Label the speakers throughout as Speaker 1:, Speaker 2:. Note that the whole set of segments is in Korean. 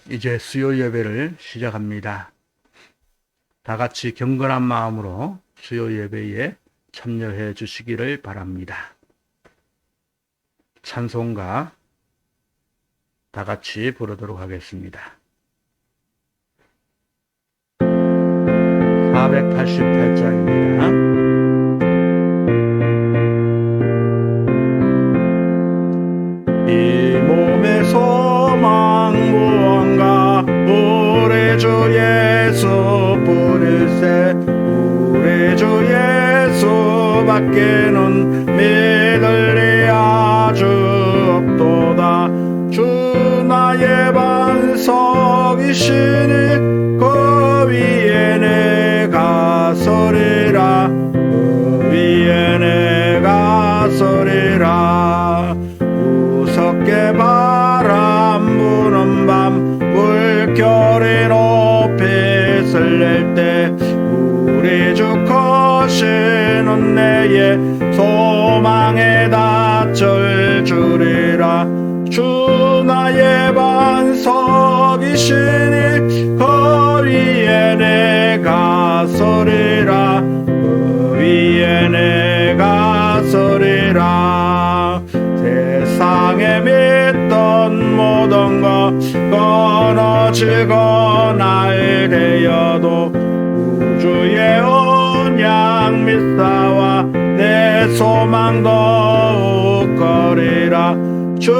Speaker 1: 이제 수요 예배를 시작합니다. 다 같이 경건한 마음으로 수요 예배에 참여해 주시기를 바랍니다. 찬송가 다 같이 부르도록 하겠습니다. 488장입니다. 이 몸의 소망 무언가 우리 주 예수뿐일세. 우리 주 예수밖에는 믿을 리 아주 없도다. 주 나의 반석이시니 그 위에 내가 서리라. 그 위에 내가 서리라. 무섭게 바람 부는 밤 물결이 높이 설렐 때 우리 주 거시는 내의 소망에 닿을 줄이라. 주 나의 반석이시니 그 위에 내가 서리라. 그 위에 내가 서리라. 세상에 믿던 모든 것 끊어지고 날되어도 우주의 언약 믿사와 내 소망 더욱거리라. 주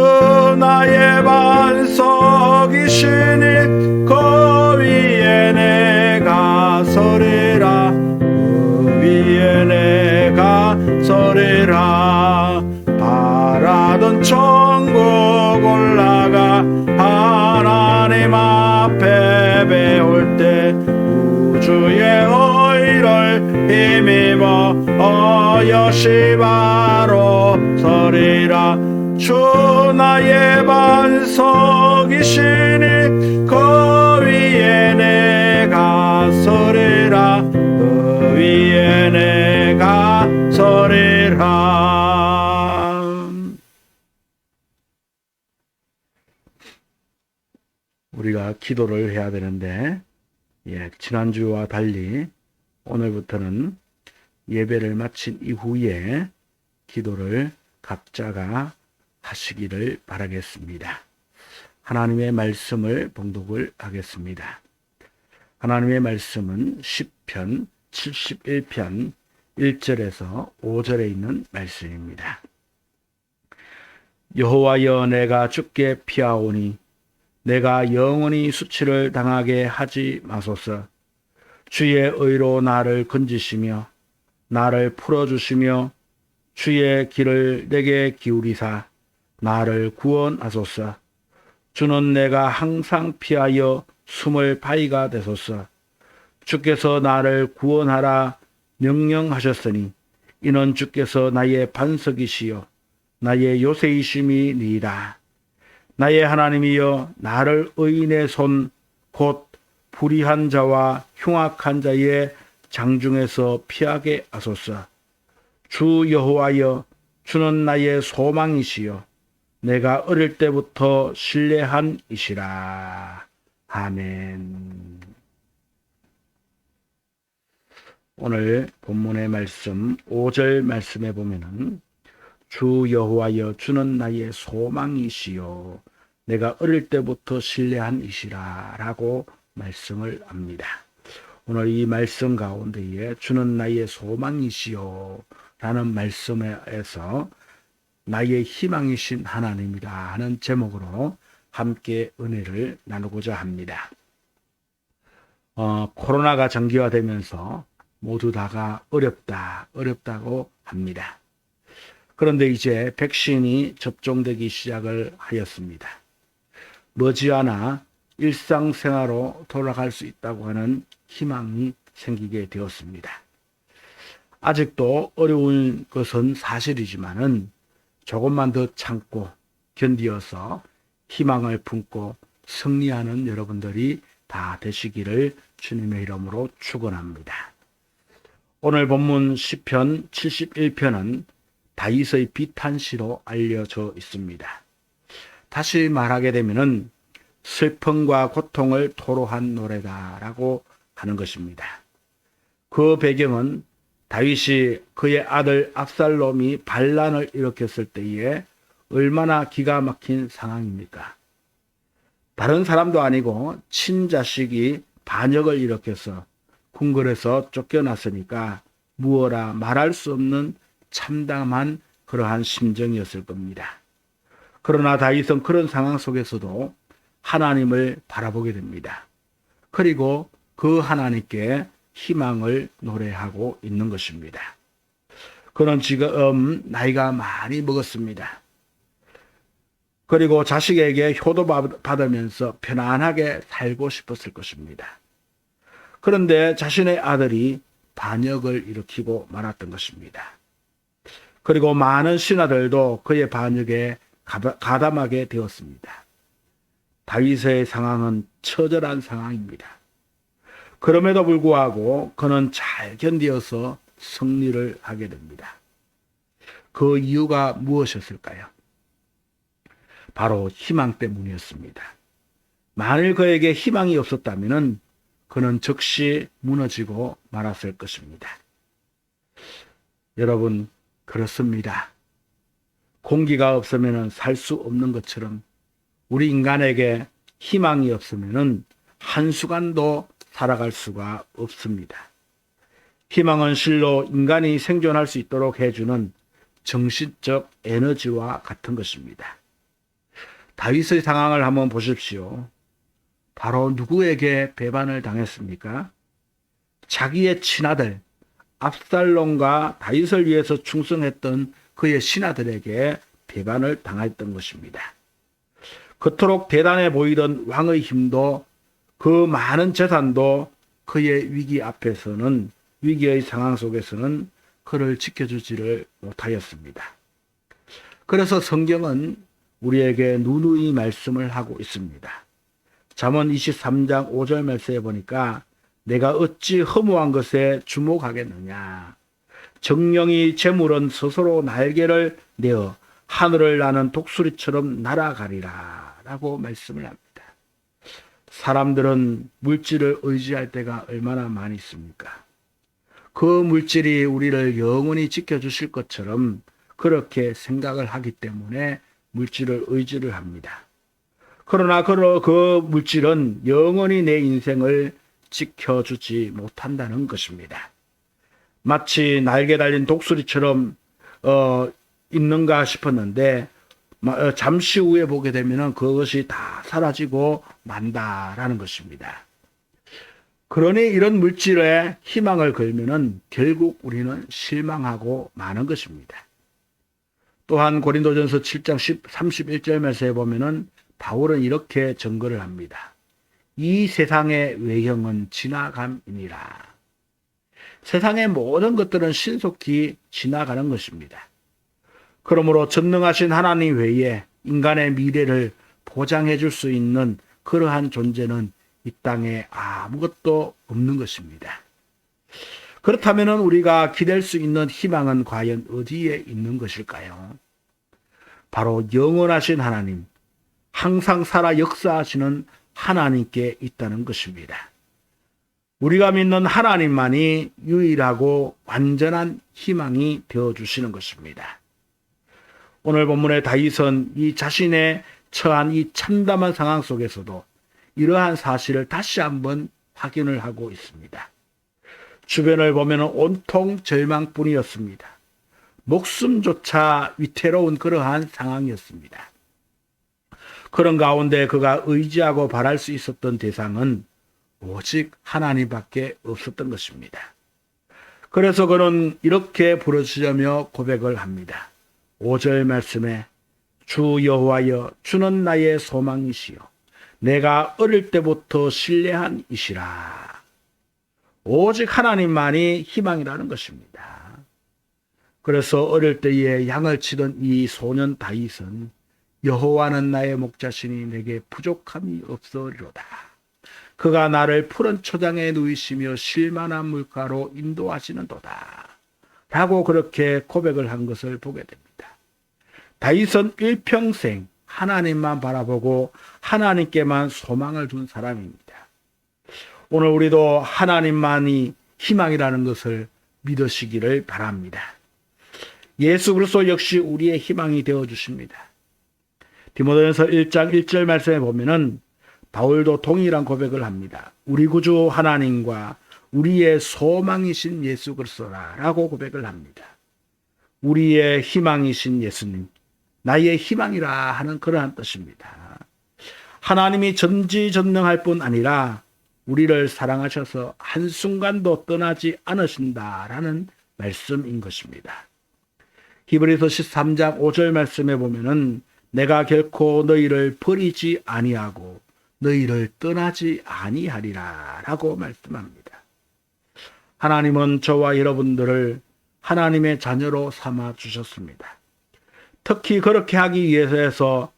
Speaker 1: 나의 반석이시니 그 위에 내가 서리라. 그 위에 내가 서리라. 바라던 천국 올라가 하나님 앞에 배울 때 우주의 의를 힘입어 어여시 바로 서리라. 주 나의 반석이시니 그 위에 내가 서리라. 그 위에 내가 서리라. 우리가 기도를 해야 되는데, 지난주와 달리 오늘부터는 예배를 마친 이후에 기도를 각자가 하시기를 바라겠습니다. 하나님의 말씀을 봉독을 하겠습니다. 하나님의 말씀은 시편 71편 1절에서 5절에 있는 말씀입니다. 여호와여, 내가 주께 피하오니 내가 영원히 수치를 당하게 하지 마소서. 주의 의로 나를 건지시며 나를 풀어주시며 주의 길을 내게 기울이사 나를 구원하소서. 주는 내가 항상 피하여 숨을 바위가 되소서. 주께서 나를 구원하라 명령하셨으니 이는 주께서 나의 반석이시요 나의 요새이심이니이다. 나의 하나님이여, 나를 의인의 손 곧 불의한 자와 흉악한 자의 장중에서 피하게 하소서. 주 여호와여, 주는 나의 소망이시여 내가 어릴 때부터 신뢰한 이시라. 아멘. 오늘 본문의 말씀 5절 말씀에 보면은 주 여호와여, 주는 나의 소망이시요 내가 어릴 때부터 신뢰한 이시라 라고 말씀을 합니다. 오늘 이 말씀 가운데에 주는 나의 소망이시요 라는 말씀에서 나의 희망이신 하나님이다 하는 제목으로 함께 은혜를 나누고자 합니다. 코로나가 장기화되면서 모두 다가 어렵다고 합니다. 그런데 이제 백신이 접종되기 시작을 하였습니다. 머지않아 일상생활로 돌아갈 수 있다고 하는 희망이 생기게 되었습니다. 아직도 어려운 것은 사실이지만은 조금만 더 참고 견디어서 희망을 품고 승리하는 여러분들이 다 되시기를 주님의 이름으로 축원합니다. 오늘 본문 시편 71편은 다윗의 비탄시로 알려져 있습니다. 다시 말하게 되면은 슬픔과 고통을 토로한 노래다라고 하는 것입니다. 그 배경은 다윗이 그의 아들 압살롬이 반란을 일으켰을 때에 얼마나 기가 막힌 상황입니까? 다른 사람도 아니고 친자식이 반역을 일으켜서 궁궐에서 쫓겨났으니까 무어라 말할 수 없는 참담한 그러한 심정이었을 겁니다. 그러나 다윗은 그런 상황 속에서도 하나님을 바라보게 됩니다. 그리고 그 하나님께 희망을 노래하고 있는 것입니다. 그는 지금 나이가 많이 먹었습니다. 그리고 자식에게 효도받으면서 편안하게 살고 싶었을 것입니다. 그런데 자신의 아들이 반역을 일으키고 말았던 것입니다. 그리고 많은 신하들도 그의 반역에 가담하게 되었습니다. 다윗의 상황은 처절한 상황입니다. 그럼에도 불구하고 그는 잘 견디어서 승리를 하게 됩니다. 그 이유가 무엇이었을까요? 바로 희망 때문이었습니다. 만일 그에게 희망이 없었다면 그는 즉시 무너지고 말았을 것입니다. 여러분, 그렇습니다. 공기가 없으면 살 수 없는 것처럼 우리 인간에게 희망이 없으면 한순간도 살아갈 수가 없습니다. 희망은 실로 인간이 생존할 수 있도록 해주는 정신적 에너지와 같은 것입니다. 다윗의 상황을 한번 보십시오. 바로 누구에게 배반을 당했습니까? 자기의 친아들 압살롬과 다윗을 위해서 충성했던 그의 신하들에게 배반을 당했던 것입니다. 그토록 대단해 보이던 왕의 힘도 그 많은 재산도 그의 위기의 상황 속에서는 그를 지켜주지를 못하였습니다. 그래서 성경은 우리에게 누누이 말씀을 하고 있습니다. 잠언 23장 5절 말씀에 보니까 내가 어찌 허무한 것에 주목하겠느냐. 정령이 재물은 스스로 날개를 내어 하늘을 나는 독수리처럼 날아가리라 라고 말씀을 합니다. 사람들은 물질을 의지할 때가 얼마나 많이 있습니까? 그 물질이 우리를 영원히 지켜주실 것처럼 그렇게 생각을 하기 때문에 물질을 의지를 합니다. 그러나 그 물질은 영원히 내 인생을 지켜주지 못한다는 것입니다. 마치 날개 달린 독수리처럼 있는가 싶었는데 잠시 후에 보게 되면 그것이 다 사라지고 만다라는 것입니다. 그러니 이런 물질에 희망을 걸면은 결국 우리는 실망하고 마는 것입니다. 또한 고린도전서 7장 31절 말씀에 보면은 바울은 이렇게 증거를 합니다. 이 세상의 외형은 지나감이니라. 세상의 모든 것들은 신속히 지나가는 것입니다. 그러므로 전능하신 하나님 외에 인간의 미래를 보장해 줄 수 있는 그러한 존재는 이 땅에 아무것도 없는 것입니다. 그렇다면 우리가 기댈 수 있는 희망은 과연 어디에 있는 것일까요? 바로 영원하신 하나님, 항상 살아 역사하시는 하나님께 있다는 것입니다. 우리가 믿는 하나님만이 유일하고 완전한 희망이 되어주시는 것입니다. 오늘 본문의 다윗은 이 자신의 처한 이 참담한 상황 속에서도 이러한 사실을 다시 한번 확인을 하고 있습니다. 주변을 보면 온통 절망뿐이었습니다. 목숨조차 위태로운 그러한 상황이었습니다. 그런 가운데 그가 의지하고 바랄 수 있었던 대상은 오직 하나님밖에 없었던 것입니다. 그래서 그는 이렇게 부르짖으며 고백을 합니다. 5절 말씀에 주 여호와여 주는 나의 소망이시여 내가 어릴 때부터 신뢰한 이시라. 오직 하나님만이 희망이라는 것입니다. 그래서 어릴 때에 양을 치던 이 소년 다윗은 여호와는 나의 목자시니 내게 부족함이 없으리로다. 그가 나를 푸른 초장에 누이시며 쉴만한 물가로 인도하시는도다. 라고 그렇게 고백을 한 것을 보게 됩니다. 다윗은 일평생 하나님만 바라보고 하나님께만 소망을 둔 사람입니다. 오늘 우리도 하나님만이 희망이라는 것을 믿으시기를 바랍니다. 예수 그리스도 역시 우리의 희망이 되어 주십니다. 디모데전서 1장 1절 말씀에 보면은 바울도 동일한 고백을 합니다. 우리 구주 하나님과 우리의 소망이신 예수 그리스도라라고 고백을 합니다. 우리의 희망이신 예수님, 나의 희망이라 하는 그러한 뜻입니다. 하나님이 전지전능할 뿐 아니라 우리를 사랑하셔서 한순간도 떠나지 않으신다라는 말씀인 것입니다. 히브리서 13장 5절 말씀에 보면은 내가 결코 너희를 버리지 아니하고 너희를 떠나지 아니하리라 라고 말씀합니다. 하나님은 저와 여러분들을 하나님의 자녀로 삼아 주셨습니다. 특히 그렇게 하기 위해서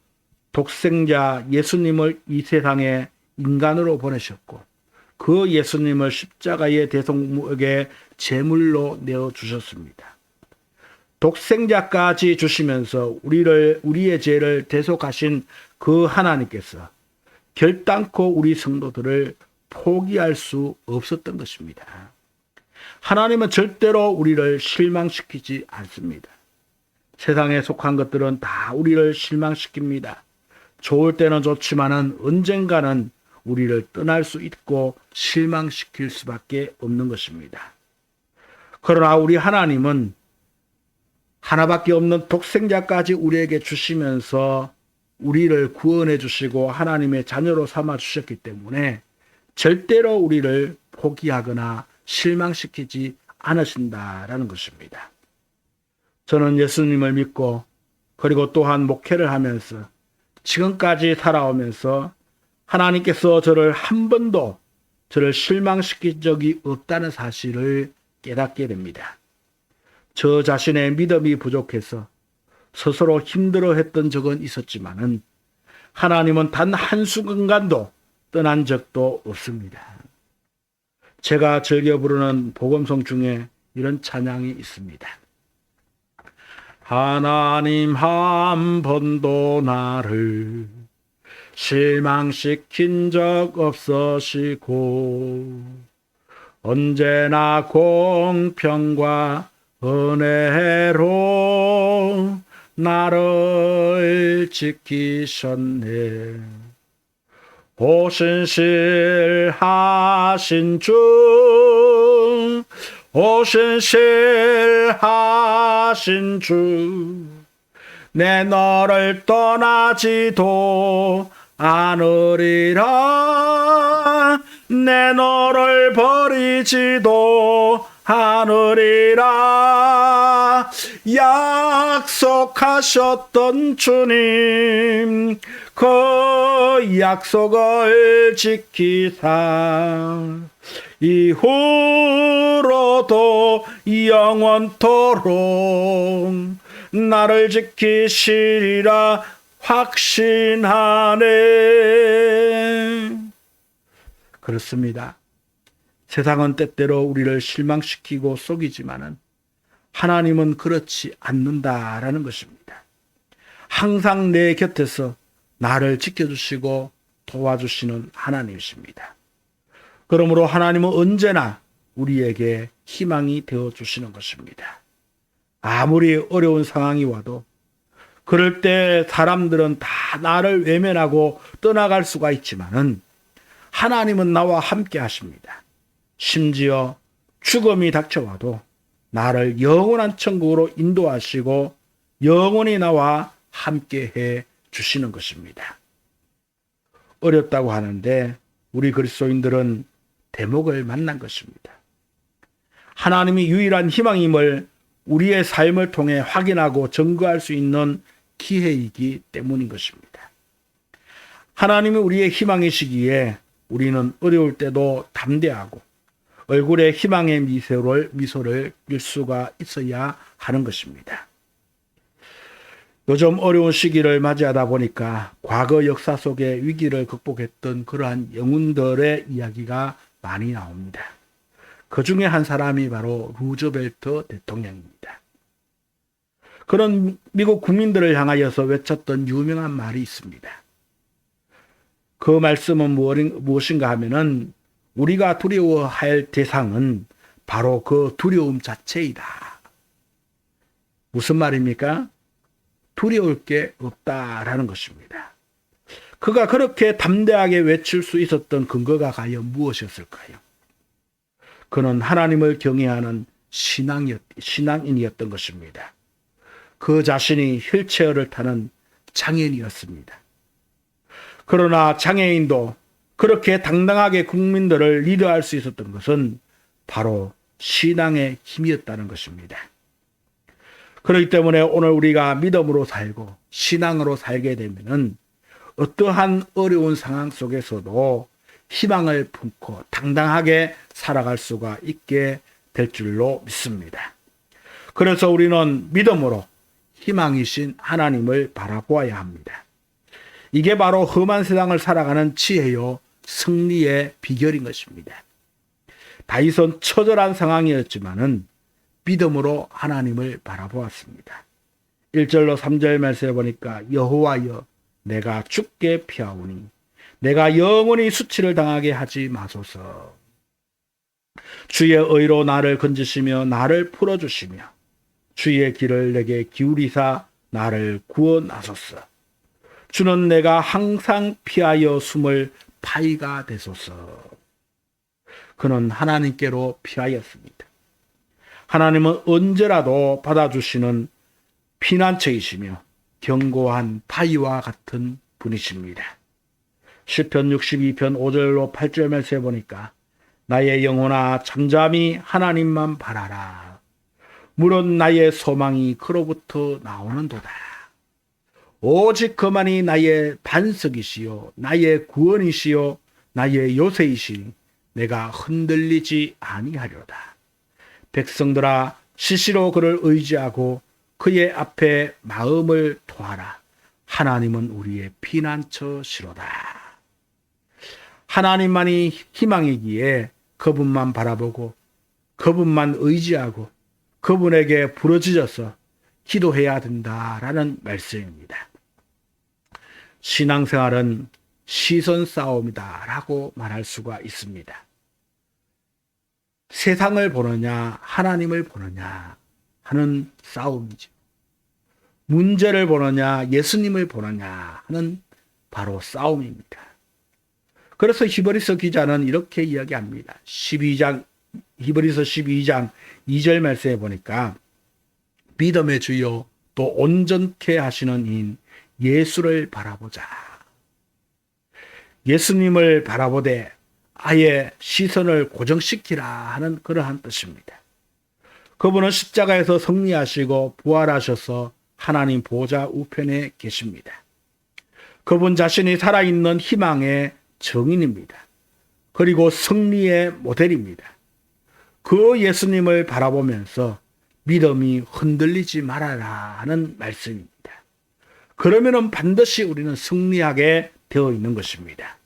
Speaker 1: 독생자 예수님을 이 세상에 인간으로 보내셨고 그 예수님을 십자가의 대속무역의 제물로 내어주셨습니다. 독생자까지 주시면서 우리의 죄를 대속하신 그 하나님께서 결단코 우리 성도들을 포기할 수 없었던 것입니다. 하나님은 절대로 우리를 실망시키지 않습니다. 세상에 속한 것들은 다 우리를 실망시킵니다. 좋을 때는 좋지만은 언젠가는 우리를 떠날 수 있고 실망시킬 수밖에 없는 것입니다. 그러나 우리 하나님은 하나밖에 없는 독생자까지 우리에게 주시면서 우리를 구원해 주시고 하나님의 자녀로 삼아 주셨기 때문에 절대로 우리를 포기하거나 실망시키지 않으신다라는 것입니다. 저는 예수님을 믿고 그리고 또한 목회를 하면서 지금까지 살아오면서 하나님께서 저를 한 번도 저를 실망시킨 적이 없다는 사실을 깨닫게 됩니다. 저 자신의 믿음이 부족해서 스스로 힘들어했던 적은 있었지만은 하나님은 단 한순간도 떠난 적도 없습니다. 제가 즐겨 부르는 복음송 중에 이런 찬양이 있습니다. 하나님 한 번도 나를 실망시킨 적 없으시고 언제나 공평과 은혜로 나를 지키셨네. 오신실하신 주, 오신실하신 주, 내 너를 떠나지도 않으리라. 내 너를 버리지도 않으리라. 약속하셨던 주님, 그 약속을 지키사 이후로도 영원토록 나를 지키시리라 확신하네. 그렇습니다. 세상은 때때로 우리를 실망시키고 속이지만은 하나님은 그렇지 않는다라는 것입니다. 항상 내 곁에서 나를 지켜주시고 도와주시는 하나님이십니다. 그러므로 하나님은 언제나 우리에게 희망이 되어주시는 것입니다. 아무리 어려운 상황이 와도 그럴 때 사람들은 다 나를 외면하고 떠나갈 수가 있지만은 하나님은 나와 함께 하십니다. 심지어 죽음이 닥쳐와도 나를 영원한 천국으로 인도하시고 영원히 나와 함께 해 주시는 것입니다. 어렵다고 하는데 우리 그리스도인들은 대목을 만난 것입니다. 하나님이 유일한 희망임을 우리의 삶을 통해 확인하고 증거할 수 있는 기회이기 때문인 것입니다. 하나님이 우리의 희망이시기에 우리는 어려울 때도 담대하고 얼굴에 희망의 미소를 띌 수가 있어야 하는 것입니다. 요즘 어려운 시기를 맞이하다 보니까 과거 역사 속의 위기를 극복했던 그러한 영웅들의 이야기가 많이 나옵니다. 그 중에 한 사람이 바로 루즈벨트 대통령입니다. 그런 미국 국민들을 향하여서 외쳤던 유명한 말이 있습니다. 그 말씀은 무엇인가 하면은 우리가 두려워할 대상은 바로 그 두려움 자체이다. 무슨 말입니까? 두려울 게 없다라는 것입니다. 그가 그렇게 담대하게 외칠 수 있었던 근거가 과연 무엇이었을까요? 그는 하나님을 경외하는 신앙인이었던 것입니다. 그 자신이 휠체어를 타는 장애인이었습니다. 그러나 장애인도 그렇게 당당하게 국민들을 리드할 수 있었던 것은 바로 신앙의 힘이었다는 것입니다. 그렇기 때문에 오늘 우리가 믿음으로 살고 신앙으로 살게 되면은 어떠한 어려운 상황 속에서도 희망을 품고 당당하게 살아갈 수가 있게 될 줄로 믿습니다. 그래서 우리는 믿음으로 희망이신 하나님을 바라보아야 합니다. 이게 바로 험한 세상을 살아가는 지혜요 승리의 비결인 것입니다. 다윗은 처절한 상황이었지만은 믿음으로 하나님을 바라보았습니다. 1절로 3절 말씀에 보니까 여호와여 내가 죽게 피하오니 내가 영원히 수치를 당하게 하지 마소서. 주의 의로 나를 건지시며 나를 풀어주시며 주의 길을 내게 기울이사 나를 구원하소서. 주는 내가 항상 피하여 숨을 바위가 되소서. 그는 하나님께로 피하였습니다. 하나님은 언제라도 받아주시는 피난처이시며 견고한 바위와 같은 분이십니다. 시편 62편 5절로 8절 말씀에 보니까 나의 영혼아 잠잠히 하나님만 바라라. 물은 나의 소망이 그로부터 나오는도다. 오직 그만이 나의 반석이시요 나의 구원이시요 나의 요새이시니 내가 흔들리지 아니하려다. 백성들아 시시로 그를 의지하고 그의 앞에 마음을 토하라. 하나님은 우리의 피난처시로다. 하나님만이 희망이기에 그분만 바라보고 그분만 의지하고 그분에게 부르짖어서 기도해야 된다라는 말씀입니다. 신앙생활은 시선 싸움이다라고 말할 수가 있습니다. 세상을 보느냐 하나님을 보느냐 하는 싸움이죠. 문제를 보느냐 예수님을 보느냐 하는 바로 싸움입니다. 그래서 히브리서 기자는 이렇게 이야기합니다. 히브리서 12장 2절 말씀에 보니까 믿음의 주요 또 온전케 하시는 이인 예수를 바라보자. 예수님을 바라보되 아예 시선을 고정시키라 하는 그러한 뜻입니다. 그분은 십자가에서 승리하시고 부활하셔서 하나님 보좌 우편에 계십니다. 그분 자신이 살아있는 희망의 정인입니다. 그리고 승리의 모델입니다. 그 예수님을 바라보면서 믿음이 흔들리지 말아라 하는 말씀입니다. 그러면은 반드시 우리는 승리하게 되어 있는 것입니다.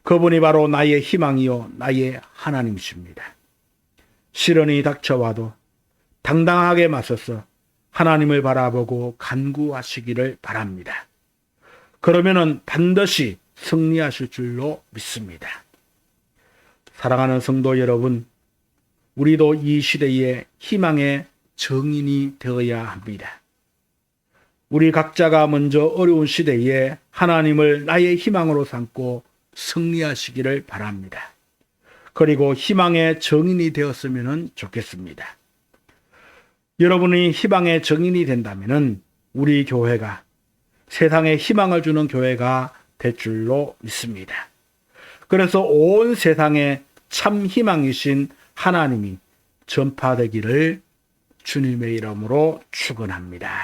Speaker 1: 그분이 바로 나의 희망이요 나의 하나님이십니다. 시련이 닥쳐와도 당당하게 맞서서 하나님을 바라보고 간구하시기를 바랍니다. 그러면은 반드시 승리하실 줄로 믿습니다. 사랑하는 성도 여러분, 우리도 이 시대의 희망의 정인이 되어야 합니다. 우리 각자가 먼저 어려운 시대에 하나님을 나의 희망으로 삼고 승리하시기를 바랍니다. 그리고 희망의 정인이 되었으면 좋겠습니다. 여러분이 희망의 정인이 된다면 우리 교회가 세상에 희망을 주는 교회가 될 줄로 믿습니다. 그래서 온 세상에 참 희망이신 하나님이 전파되기를 주님의 이름으로 축원합니다.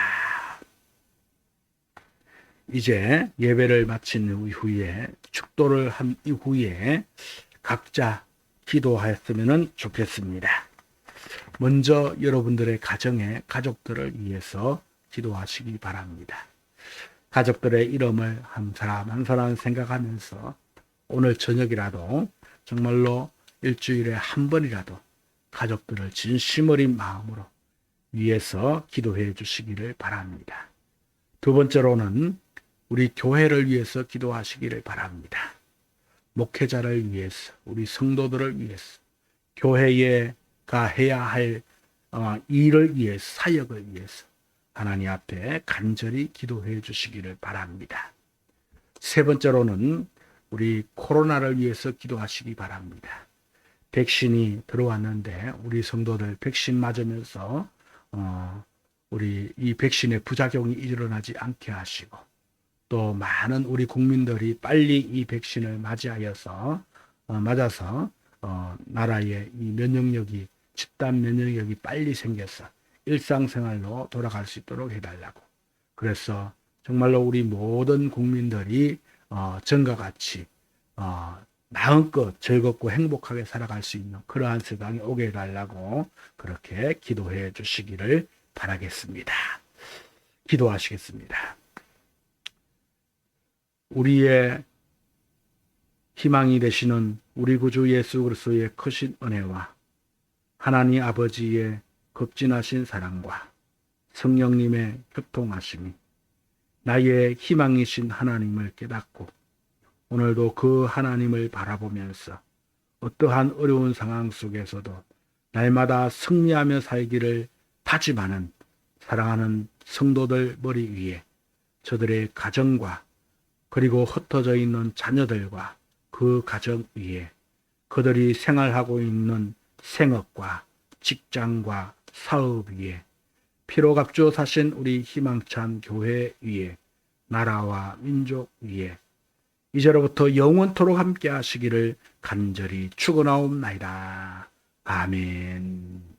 Speaker 1: 이제 예배를 마친 이후에 축도를 한 이후에 각자 기도하였으면 좋겠습니다. 먼저 여러분들의 가정의 가족들을 위해서 기도하시기 바랍니다. 가족들의 이름을 한 사람 한 사람 생각하면서 오늘 저녁이라도 정말로 일주일에 한 번이라도 가족들을 진심 어린 마음으로 위해서 기도해 주시기를 바랍니다. 두 번째로는 우리 교회를 위해서 기도하시기를 바랍니다. 목회자를 위해서, 우리 성도들을 위해서, 교회가 해야 할 일을 위해서, 사역을 위해서 하나님 앞에 간절히 기도해 주시기를 바랍니다. 세 번째로는 우리 코로나를 위해서 기도하시기 바랍니다. 백신이 들어왔는데 우리 성도들 백신 맞으면서 우리 이 백신의 부작용이 일어나지 않게 하시고, 또 많은 우리 국민들이 빨리 이 백신을 맞아서 나라의 이 면역력이, 집단 면역력이 빨리 생겨서 일상생활로 돌아갈 수 있도록 해달라고. 그래서 정말로 우리 모든 국민들이 전과 같이 마음껏 즐겁고 행복하게 살아갈 수 있는 그러한 세상이 오게 해달라고 그렇게 기도해 주시기를 바라겠습니다. 기도하시겠습니다. 우리의 희망이 되시는 우리 구주 예수 그리스도의 크신 은혜와 하나님 아버지의 급진하신 사랑과 성령님의 교통하심이 나의 희망이신 하나님을 깨닫고 오늘도 그 하나님을 바라보면서 어떠한 어려운 상황 속에서도 날마다 승리하며 살기를 다짐하는 사랑하는 성도들 머리 위에 저들의 가정과 그리고 흩어져 있는 자녀들과 그 가정 위에 그들이 생활하고 있는 생업과 직장과 사업 위에 피로 값주 사신 우리 희망찬 교회 위에 나라와 민족 위에 이제로부터 영원토록 함께 하시기를 간절히 축원하옵나이다. 아멘.